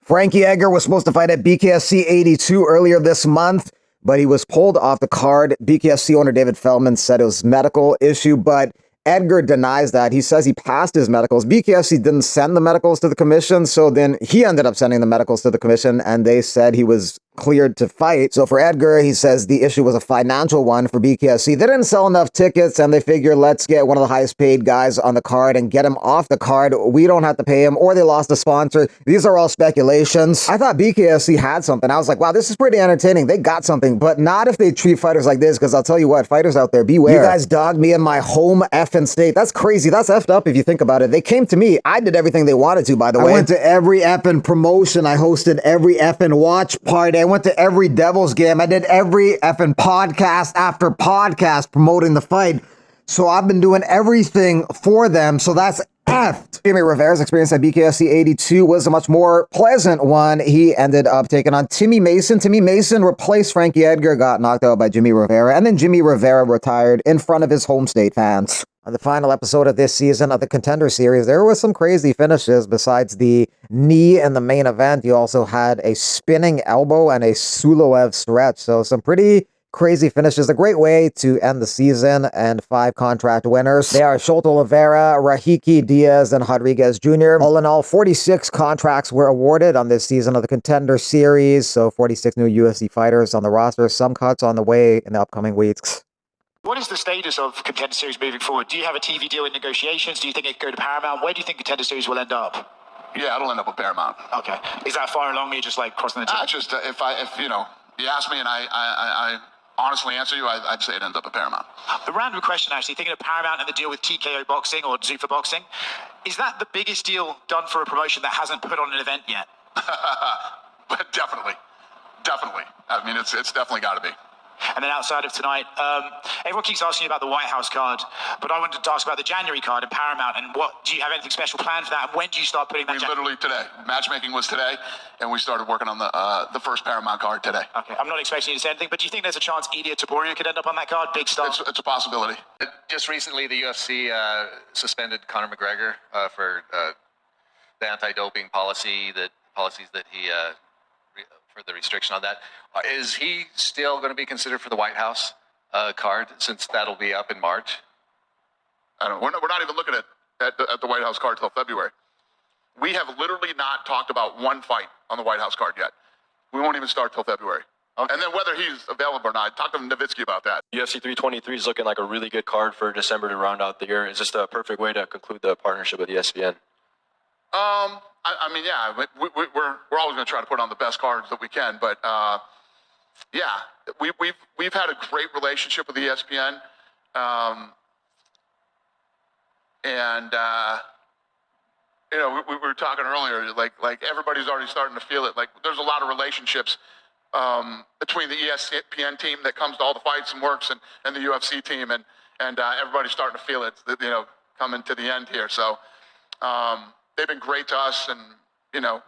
Frankie Edgar was supposed to fight at BKFC 82 earlier this month, but he was pulled off the card. BKFC owner David Feldman said it was a medical issue, but Edgar denies that. He says he passed his medicals. BKFC didn't send the medicals to the commission, so then he ended up sending the medicals to the commission, and they said he was cleared to fight. So for Edgar, he says the issue was a financial one for BKFC. They didn't sell enough tickets, and they figure, let's get one of the highest paid guys on the card and get him off the card. We don't have to pay him, or they lost a sponsor. These are all speculations. I thought BKFC had something. I was like, wow, this is pretty entertaining. They got something, but not if they treat fighters like this, because I'll tell you what, fighters out there, beware. You guys dogged me in my home effing state. That's crazy. That's effed up if you think about it. They came to me. I did everything they wanted to, by the way. I went to every effing promotion. I hosted every effing watch party. I went to every Devils game. I did every effing podcast after podcast promoting the fight. So I've been doing everything for them. So that's effed. Jimmy Rivera's experience at BKFC 82 was a much more pleasant one. He ended up taking on Timmy Mason. Timmy Mason replaced Frankie Edgar, got knocked out by Jimmy Rivera, and then Jimmy Rivera retired in front of his home state fans. On the final episode of this season of the Contender Series, there was some crazy finishes. Besides the knee in the main event, you also had a spinning elbow and a Suloev stretch. So some pretty crazy finishes. A great way to end the season, and 5 contract winners. They are Schulte Oliveira, Rahiki Diaz, and Rodriguez Jr. All in all, 46 contracts were awarded on this season of the Contender Series. So 46 new UFC fighters on the roster. Some cuts on the way in the upcoming weeks. What is the status of Contender Series moving forward? Do you have a TV deal in negotiations? Do you think it could go to Paramount? Where do you think Contender Series will end up? Yeah, it'll end up with Paramount. Okay. Is that far along? You're just like crossing the T? Just if you know, you ask me and I honestly answer you, I'd say it ends up at Paramount. A random question, actually. Thinking of Paramount and the deal with TKO Boxing or Zuffa Boxing, is that the biggest deal done for a promotion that hasn't put on an event yet? But definitely. I mean, it's definitely got to be. And then outside of tonight, everyone keeps asking you about the White House card, but I wanted to ask about the January card in Paramount, and do you have anything special planned for that, and when do you start putting that? Literally today. Matchmaking was today, and we started working on the first Paramount card today. Okay, I'm not expecting you to say anything, but do you think there's a chance Ilia Topuria could end up on that card? Big star. It's a possibility. Just recently, the UFC suspended Conor McGregor for the anti-doping policies that he for the restriction on that. Is he still going to be considered for the White House card, since that'll be up in March? I don't know. We're not even looking at the White House card till February. We have literally not talked about one fight on the White House card yet. We won't even start till February. Okay. And then whether he's available or not, talk to Nowitzki about that. UFC 323 is looking like a really good card for December to round out the year. Is this the perfect way to conclude the partnership with ESPN? I mean, yeah, we're always going to try to put on the best cards that we can, but yeah, we've had a great relationship with ESPN, and you know, we were talking earlier, like everybody's already starting to feel it. Like there's a lot of relationships between the ESPN team that comes to all the fights and works, and the UFC team, and everybody's starting to feel it, you know, coming to the end here. So. They've been great to us, and, you know,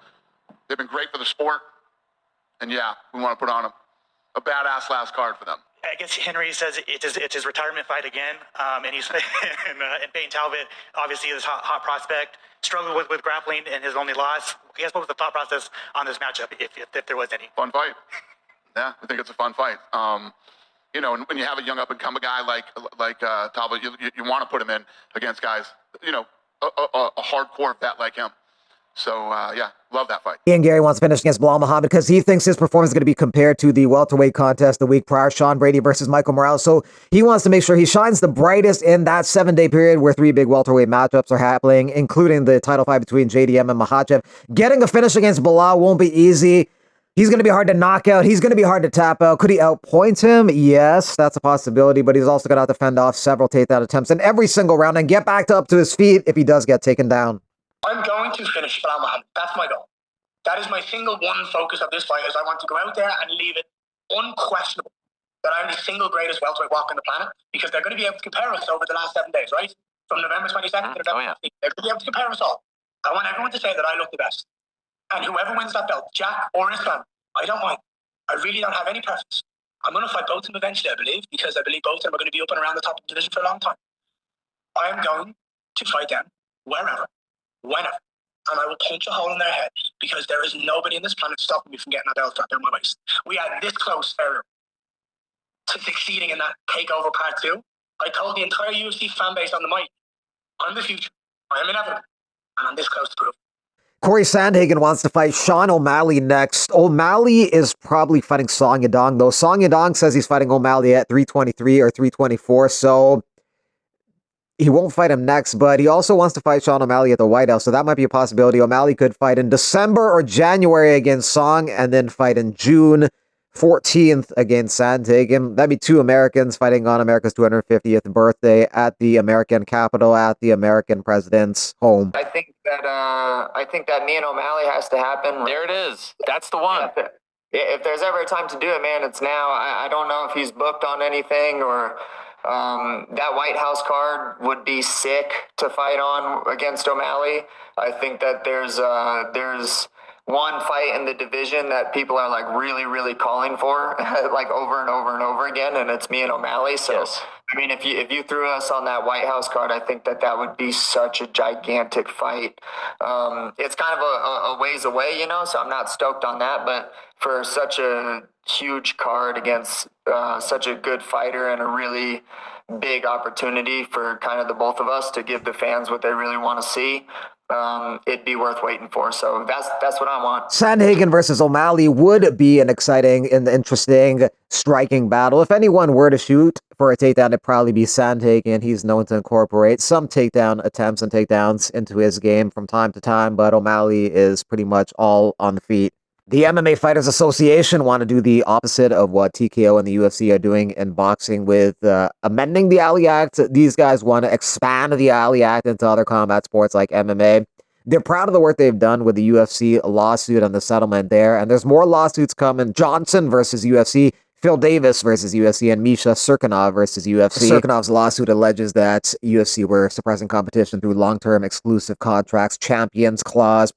they've been great for the sport. And, yeah, we want to put on a badass last card for them. I guess Henry says it's his retirement fight again, and he's and Payne Talbot, obviously this hot prospect, struggled with grappling in his only loss. I guess what was the thought process on this matchup, if there was any? Fun fight. Yeah, I think it's a fun fight. You know, when you have a young up-and-coming guy like Talbot, you want to put him in against guys, you know, a hardcore vet like him. So, yeah, love that fight. Ian Gary wants to finish against Bilal Muhammad because he thinks his performance is going to be compared to the welterweight contest the week prior, Sean Brady versus Michael Morales. So he wants to make sure he shines the brightest in that 7-day period where 3 big welterweight matchups are happening, including the title fight between JDM and Makhachev. Getting a finish against Bilal won't be easy. He's going to be hard to knock out. He's going to be hard to tap out. Could he outpoint him? Yes, that's a possibility, but he's also going to have to fend off several takedown attempts in every single round and get back up to his feet if he does get taken down. I'm going to finish Bilal Muhammad. That's my goal. That is my single one focus of this fight, is I want to go out there and leave it unquestionable that I'm the single greatest welterweight walk on the planet, because they're going to be able to compare us over the last 7 days, right? From November 22nd to November 15th. They're going to be able to compare us all. I want everyone to say that I look the best. And whoever wins that belt, Jack or Islam, I don't mind. I really don't have any preference. I'm going to fight both of them eventually, I believe, because I believe both of them are going to be up and around the top of the division for a long time. I am going to fight them wherever, whenever. and I will punch a hole in their head, because there is nobody in this planet stopping me from getting that belt strap down my waist. We are this close, Eric, to succeeding in that takeover part 2. I told the entire UFC fan base on the mic, I'm the future, I am inevitable, and I'm this close to prove. Corey Sandhagen wants to fight Sean O'Malley next. O'Malley is probably fighting Song Yadong, though. Song Yadong says he's fighting O'Malley at 323 or 324, so he won't fight him next, but he also wants to fight Sean O'Malley at the White House, so that might be a possibility. O'Malley could fight in December or January against Song, and then fight in June 14th against Sandhagen. That'd be 2 Americans fighting on America's 250th birthday at the American Capitol, at the American president's home. I think that me and O'Malley has to happen. There it is. That's the one. If there's ever a time to do it, man, it's now. I don't know if he's booked on anything, or that White House card would be sick to fight on against O'Malley. I think that there's one fight in the division that people are like really, really calling for, like over and over and over again, and it's me and O'Malley. So, yes. I mean, if you threw us on that White House card, I think that would be such a gigantic fight. It's kind of a ways away, you know, so I'm not stoked on that. But for such a huge card against such a good fighter, and a really big opportunity for kind of the both of us to give the fans what they really want to see, it'd be worth waiting for. So that's what I want. Sandhagen versus O'Malley would be an exciting and interesting striking battle. If anyone were to shoot for a takedown, it'd probably be Sandhagen. He's known to incorporate some takedown attempts and takedowns into his game from time to time, but O'Malley is pretty much all on the feet. The MMA Fighters Association want to do the opposite of what TKO and the UFC are doing in boxing with amending the Ali Act. These guys want to expand the Ali Act into other combat sports like MMA. They're proud of the work they've done with the UFC lawsuit and the settlement there, and there's more lawsuits coming. Johnson versus UFC, Phil Davis versus UFC, and Misha Cirkunov versus UFC. Cirkunov's lawsuit alleges that UFC were suppressing competition through long-term exclusive contracts, champions clause,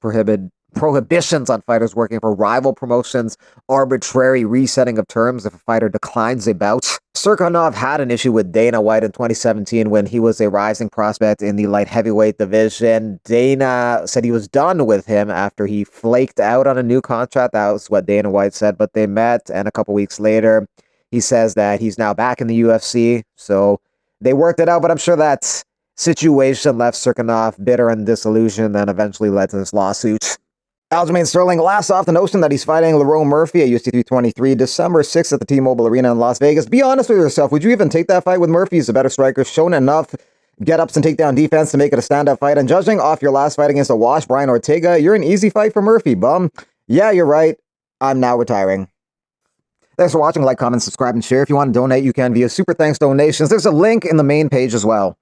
prohibitions on fighters working for rival promotions, arbitrary resetting of terms if a fighter declines a bout. Cirkunov had an issue with Dana White in 2017 when he was a rising prospect in the light heavyweight division. Dana said he was done with him after he flaked out on a new contract. That was what Dana White said, but they met, and a couple weeks later, he says that he's now back in the UFC, so they worked it out, but I'm sure that situation left Cirkunov bitter and disillusioned and eventually led to this lawsuit. Aljamain Sterling laughs off the notion that he's fighting Lerone Murphy at UFC 323 December 6th at the T-Mobile Arena in Las Vegas. Be honest with yourself. Would you even take that fight with Murphy? He's a better striker, shown enough get-ups and takedown defense to make it a stand-up fight. And judging off your last fight against a wash, Brian Ortega, you're an easy fight for Murphy, bum. Yeah, you're right. I'm now retiring. Thanks for watching. Like, comment, subscribe, and share. If you want to donate, you can via Super Thanks donations. There's a link in the main page as well.